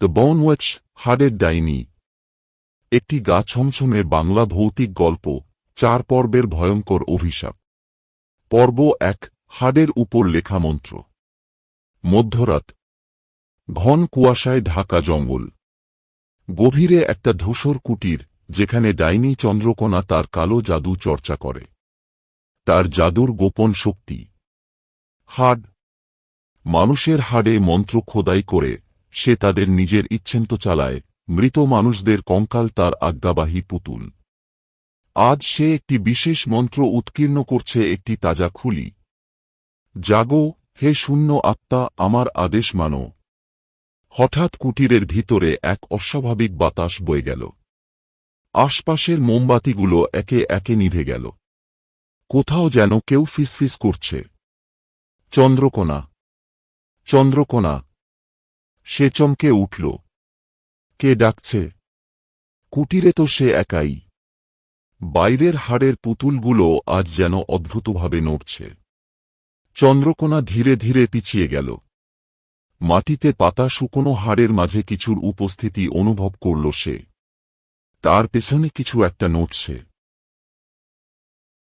The bone watch, হাড়ের ডাইনি। একটি গা ছমছমে বাংলা ভৌতিক গল্প, 4 পর্বের ভয়ঙ্কর অভিশাপ। পর্ব 1, হাড়ের উপর লেখা মন্ত্র। মধ্যরাত, ঘন কুয়াশায় ঢাকা জঙ্গল। গভীরে একটা ধূসর কুটির, যেখানে ডাইনি চন্দ্রকোনা তার কালো জাদু চর্চা করে। তার জাদুর গোপন শক্তি। হাড়। মানুষের হাড়ে মন্ত্র খোদাই করে সে তাদের নিজের ইচ্ছেমতো চালায়। মৃত মানুষদের কঙ্কাল তার আজ্ঞাবাহী পুতুল। আজ সে একটি বিশেষ মন্ত্র উৎকীর্ণ করছে, একটি তাজা খুলি। জাগো, হে শূন্য আত্মা, আমার আদেশ মানো। হঠাৎ কুটিরের ভিতরে এক অস্বাভাবিক বাতাস বয়ে গেল। আশপাশের মোমবাতিগুলো একে একে নিভে গেল। কোথাও যেন কেউ ফিসফিস করছে। চন্দ্রকোনা, চন্দ্রকোনা। সে চমকে উঠল। কে ডাকছে? কুটিরে তো সে একাই। বাইরের হাড়ের পুতুলগুলো আজ যেন অদ্ভুতভাবে নড়ছে। চন্দ্রকোনা ধীরে ধীরে পিছিয়ে গেল। মাটিতে পাতা শুকনো হাড়ের মাঝে কিছুর উপস্থিতি অনুভব করল সে। তার পেছনে কিছু একটা নড়ছে।